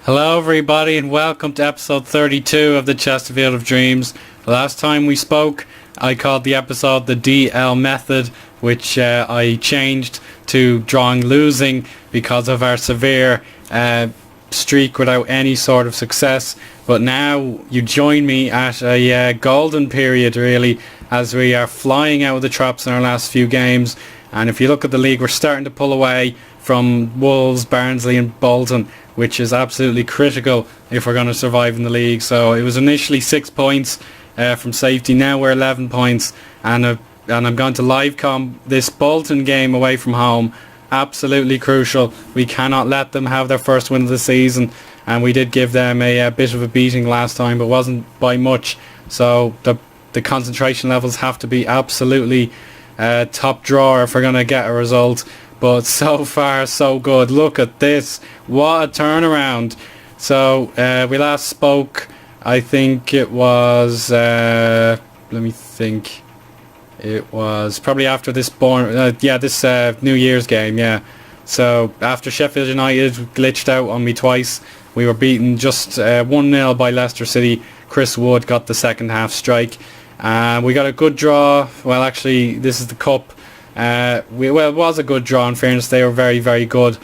Hello everybody and welcome to episode 32 of the Chesterfield of Dreams. Last time we spoke I called the episode the DL method, which I changed to drawing losing because of our severe streak without any sort of success. But now you join me at a golden period really, as we are flying out of the traps in our last few games. And if you look at the league, we're starting to pull away from Wolves, Barnsley and Bolton, which is absolutely critical if we're going to survive in the league. So it was initially 6 points from safety. Now we're 11 points, and I'm going to Livecom. This Bolton game away from home, absolutely crucial. We cannot let them have their first win of the season, and we did give them a bit of a beating last time, but wasn't by much. So the concentration levels have to be absolutely top drawer if we're going to get a result. But so far so good. Look at this, what a turnaround. So we last spoke, I think it was let me think, it was probably after this New Year's game. Yeah, so after Sheffield United glitched out on me twice, we were beaten just 1-0 by Leicester City. Chris Wood got the second half strike. We got a good draw. Well, actually this is the cup. It was a good draw. In fairness, they were very, very good.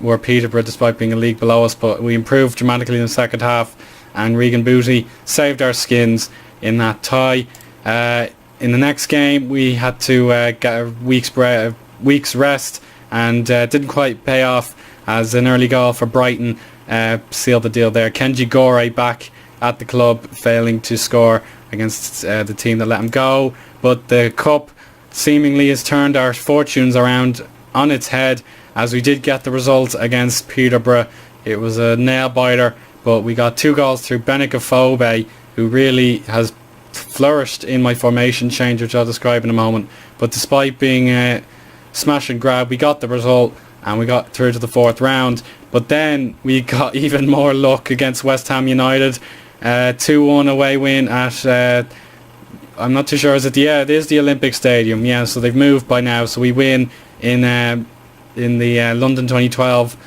We're Peterborough, despite being a league below us, but we improved dramatically in the second half, and Regan Booty saved our skins in that tie. In the next game, we had to get a week's rest, and didn't quite pay off, as an early goal for Brighton sealed the deal there. Kenji Gore back at the club, failing to score against the team that let him go. But the cup seemingly has turned our fortunes around on its head, as we did get the result against Peterborough. It was a nail biter, but we got 2 goals through Benicophobe, who really has flourished in my formation change, which I'll describe in a moment. But despite being a smash and grab, we got the result and we got through to the 4th round. But then we got even more luck against West Ham United. 2-1 away win at I'm not too sure, it is the Olympic Stadium. Yeah, so they've moved by now. So we win in the London 2012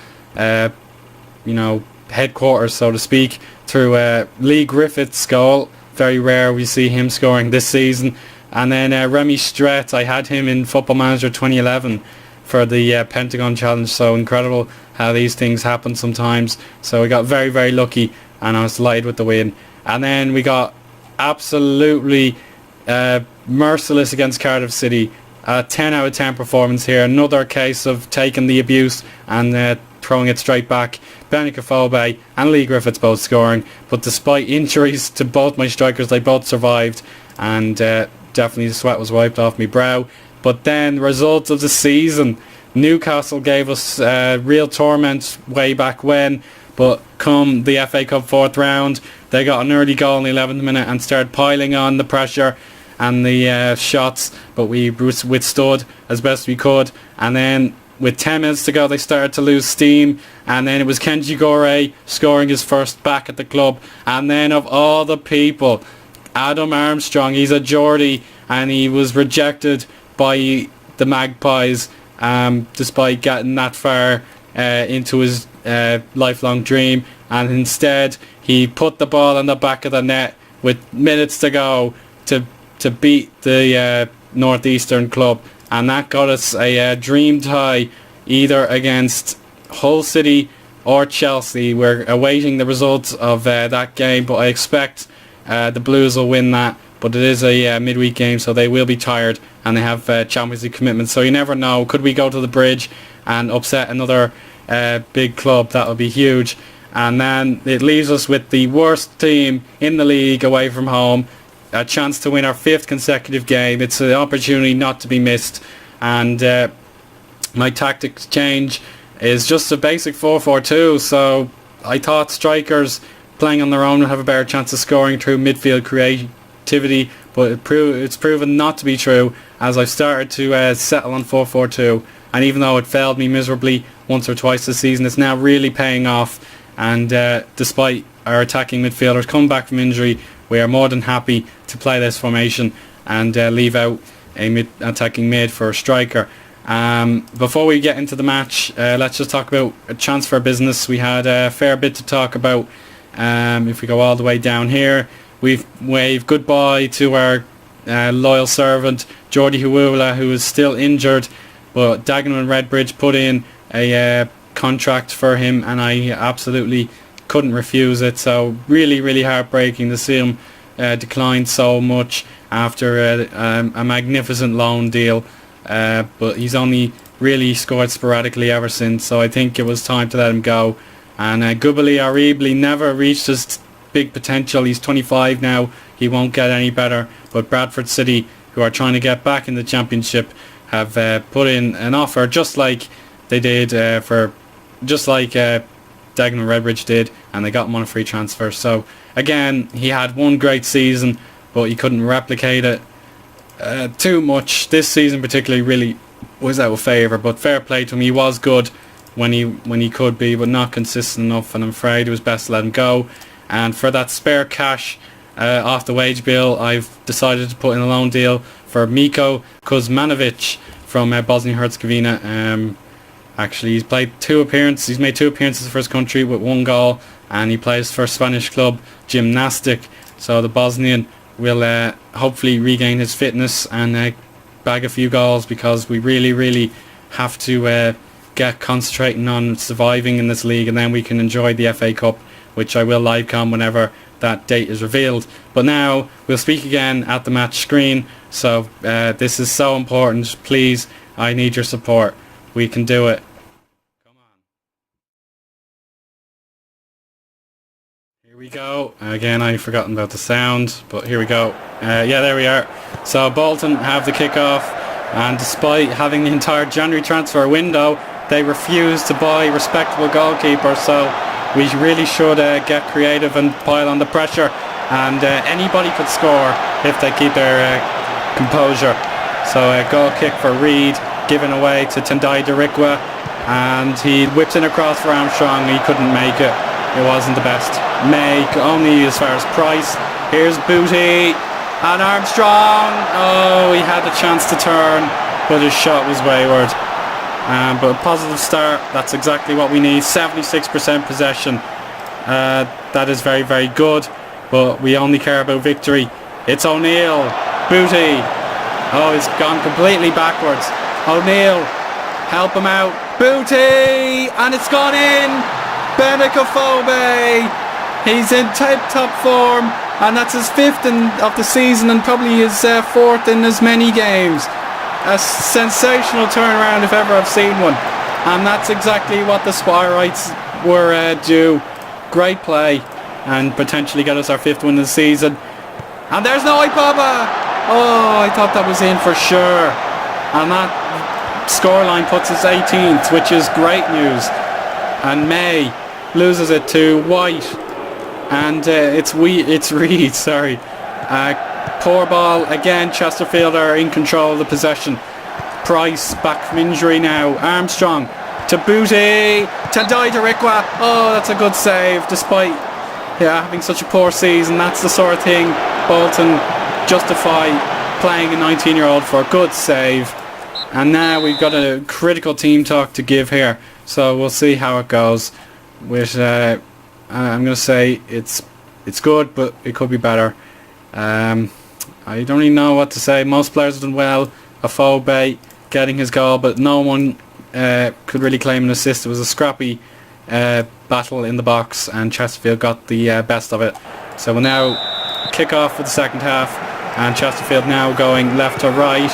headquarters, so to speak, through Lee Griffith's goal. Very rare we see him scoring this season. And then Remy Stret, I had him in Football Manager 2011 for the Pentagon Challenge. So incredible how these things happen sometimes. So we got very, very lucky, and I was delighted with the win. And then we got absolutely merciless against Cardiff City. 10 out of 10 performance here. Another case of taking the abuse and throwing it straight back. Benicophobe and Lee Griffiths both scoring, but despite injuries to both my strikers, they both survived, and definitely the sweat was wiped off my brow. But then, results of the season, Newcastle gave us real torment way back when, but come the FA Cup 4th round, they got an early goal in the 11th minute and started piling on the pressure and the shots, but we withstood as best we could. And then with 10 minutes to go, they started to lose steam, and then it was Kenji Gore scoring his first back at the club. And then, of all the people, Adam Armstrong, he's a Geordie, and he was rejected by the Magpies, despite getting that far into his lifelong dream. And instead he put the ball on the back of the net with minutes to go to beat the Northeastern club, and that got us a dream tie either against Hull City or Chelsea. We're awaiting the results of that game, but I expect the Blues will win that. But it is a midweek game, so they will be tired, and they have Champions League commitments, so you never know. Could we go to the bridge and upset another big club? That would be huge. And then it leaves us with the worst team in the league away from home, a chance to win our 5th consecutive game. It's an opportunity not to be missed, and my tactics change is just a basic 4-4-2. So I thought strikers playing on their own would have a better chance of scoring through midfield creativity, but it's proven not to be true, as I've started to settle on 4-4-2, and even though it failed me miserably once or twice this season, it's now really paying off. And despite our attacking midfielders coming back from injury, we are more than happy to play this formation and leave out a attacking mid for a striker. Before we get into the match, let's just talk about transfer business. We had a fair bit to talk about. If we go all the way down here, we've waved goodbye to our loyal servant Jordi Huula, who is still injured, but Dagenham and Redbridge put in a contract for him, and I absolutely couldn't refuse it. So really heartbreaking to see him decline so much after a magnificent loan deal, but he's only really scored sporadically ever since, so I think it was time to let him go. And Gubali Aribli never reached his big potential. He's 25 now, he won't get any better, but Bradford City, who are trying to get back in the Championship, have put in an offer just like they did Dagenham and Redbridge did, and they got him on a free transfer. So again, he had one great season, but he couldn't replicate it too much. This season particularly really was out of favour, but fair play to him. He was good when he could be, but not consistent enough, and I'm afraid it was best to let him go. And for that spare cash off the wage bill, I've decided to put in a loan deal for Miko Kuzmanovic from Bosnia-Herzegovina. Actually, he's made 2 appearances for his country with 1 goal, and he plays for Spanish club Gymnastic. So the Bosnian will hopefully regain his fitness and bag a few goals, because we really have to get concentrating on surviving in this league, and then we can enjoy the FA Cup, which I will livecom whenever that date is revealed. But now we'll speak again at the match screen, so this is so important. Please, I need your support. We can do it. Come on. Here we go. Again, I've forgotten about the sound, but here we go. Yeah, there we are. So Bolton have the kickoff, and despite having the entire January transfer window, they refuse to buy respectable goalkeepers. So we really should get creative and pile on the pressure, and anybody could score if they keep their composure. So a goal kick for Reed, given away to Tendai Darikwa, and he whips in across for Armstrong. He couldn't make it. It wasn't the best make, only as far as Price. Here's Booty, and Armstrong. Oh, he had the chance to turn, but his shot was wayward. But a positive start, that's exactly what we need. 76% possession. That is very good, but we only care about victory. It's O'Neill. Booty. Oh, he's gone completely backwards. O'Neill, help him out. Booty, and it's gone in. Benicophobe. He's in top form, and that's his 5th of the season, and probably his 4th in as many games. A sensational turnaround if ever I've seen one, and that's exactly what the Spirites were due. Great play, and potentially get us our 5th win of the season. And there's no Ipaba. Oh, I thought that was in for sure, and that scoreline puts us 18th, which is great news. And May loses it to White, and it's Reed. Sorry. Poor ball again. Chesterfield are in control of the possession. Price back from injury now. Armstrong to Booty. Tendai Darikwa. Oh, that's a good save, despite having such a poor season. That's the sort of thing Bolton justify playing a 19-year-old for. A good save. And now we've got a critical team talk to give here, so we'll see how it goes. With I'm going to say it's good, but it could be better. I don't really know what to say. Most players have done well. Afobe getting his goal, but no one could really claim an assist. It was a scrappy battle in the box, and Chesterfield got the best of it. So we'll now kick off for the second half, and Chesterfield now going left to right,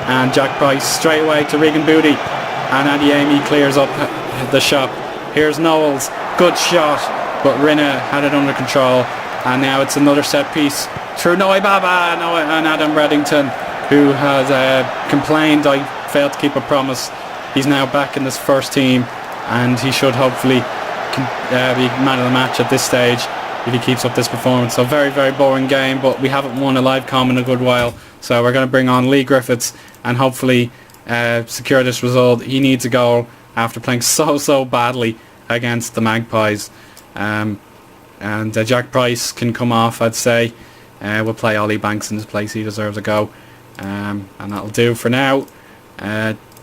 and Jack Price straight away to Regan Booty, and Andy Amy clears up the shop. Here's Knowles, good shot, but Rinna had it under control, and now it's another set piece through Noah Baba and Adam Reddington, who has complained I failed to keep a promise. He's now back in this first team, and he should hopefully be man of the match at this stage if he keeps up this performance. So very boring game, but we haven't won a livecom in a good while, so we're going to bring on Lee Griffiths and hopefully secure this result. He needs a goal after playing so badly against the Magpies. And Jack Price can come off, I'd say. We'll play Ollie Banks in his place. He deserves a go. And that'll do for now.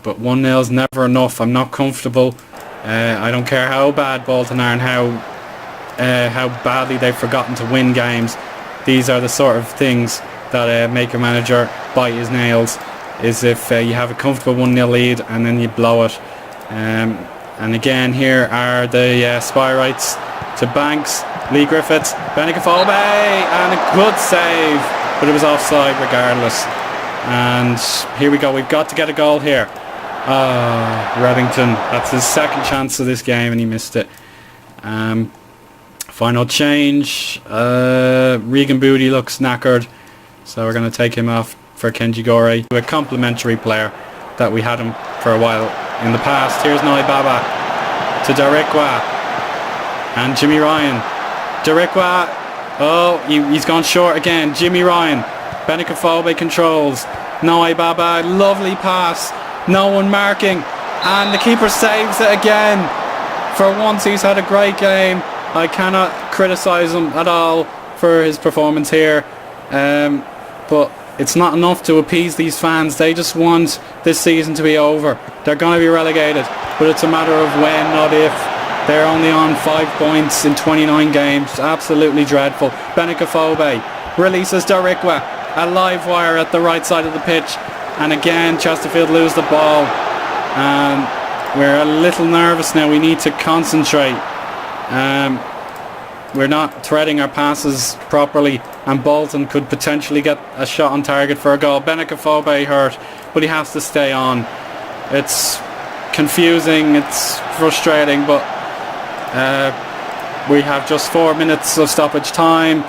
but 1-0 is never enough. I'm not comfortable. I don't care how bad Bolton are and how badly they've forgotten to win games. These are the sort of things that make a manager bite his nails, is if you have a comfortable 1-0 lead and then you blow it. And again, here are the spy rights to Banks, Lee Griffiths, Benicafobe, and a good save, but it was offside regardless. And here we go, we've got to get a goal here. Reddington, that's his second chance of this game and he missed it. Final change, Regan Booty looks knackered, so we're going to take him off for Kenji Gore, a complimentary player that we had him for a while in the past. Here's Noi Baba to Darikwa and Jimmy Ryan. Darikwa, oh, he's gone short again. Jimmy Ryan, Benicafobe controls. Noi Baba, lovely pass, no one marking, and the keeper saves it again. For once he's had a great game. I cannot criticise him at all for his performance here, but it's not enough to appease these fans. They just want this season to be over. They're going to be relegated, but it's a matter of when, not if. They're only on 5 points in 29 games. Absolutely dreadful. Benicafobe releases Darikwa, a live wire at the right side of the pitch, and again Chesterfield lose the ball, and we're a little nervous now. We need to concentrate. We're not threading our passes properly, and Bolton could potentially get a shot on target for a goal. Benicafobe hurt, but he has to stay on. It's confusing, it's frustrating, but we have just 4 minutes of stoppage time.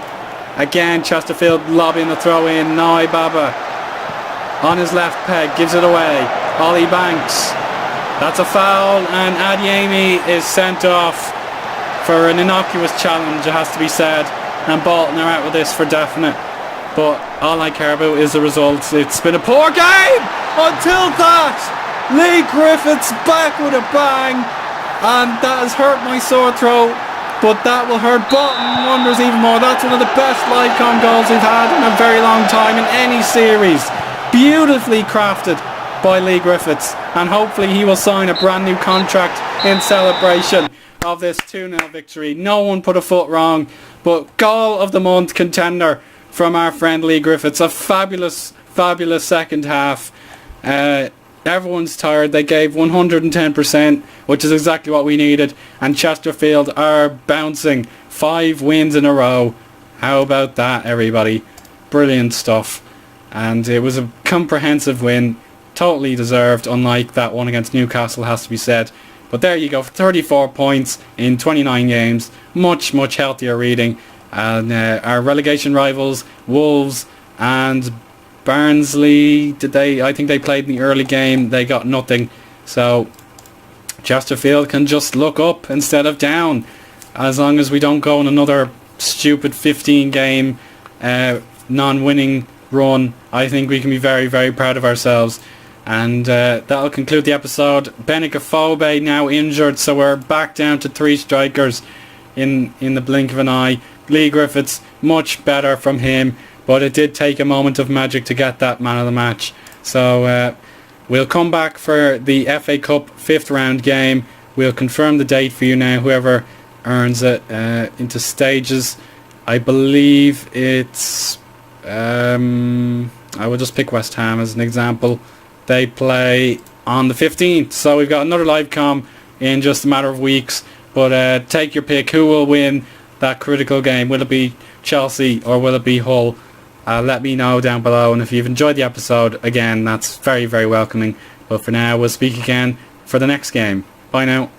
Again Chesterfield lobbying the throw in. Noi Baba on his left peg gives it away. Ollie Banks, that's a foul, and Adiemi is sent off for an innocuous challenge, it has to be said, and Bolton are out with this for definite. But all I care about is the results. It's been a poor game until that. Lee Griffiths back with a bang, and that has hurt my sore throat, but that will hurt Bolton Wanderers even more. That's one of the best Livecom goals we've had in a very long time in any series. Beautifully crafted by Lee Griffiths, and hopefully he will sign a brand new contract in celebration of this 2-0 victory. No one put a foot wrong, but goal of the month contender from our friend Lee Griffiths. A fabulous second half. Everyone's tired. They gave 110%, which is exactly what we needed, and Chesterfield are bouncing 5 wins in a row. How about that, everybody? Brilliant stuff. And it was a comprehensive win, totally deserved, unlike that one against Newcastle, has to be said. But there you go, 34 points in 29 games, much healthier reading. And our relegation rivals, Wolves and Barnsley, I think they played in the early game, they got nothing. So Chesterfield can just look up instead of down, as long as we don't go on another stupid 15 game non-winning run. I think we can be very proud of ourselves. And that'll conclude the episode. Benicafobe now injured, so we're back down to 3 strikers in the blink of an eye. Lee Griffiths, much better from him, but it did take a moment of magic to get that man of the match. So we'll come back for the FA Cup 5th round game. We'll confirm the date for you now, whoever earns it, into stages. I believe it's I will just pick West Ham as an example. They play on the 15th, so we've got another Livecom in just a matter of weeks. But take your pick. Who will win that critical game? Will it be Chelsea or will it be Hull? Let me know down below, and if you've enjoyed the episode, again, that's very welcoming. But for now, we'll speak again for the next game. Bye now.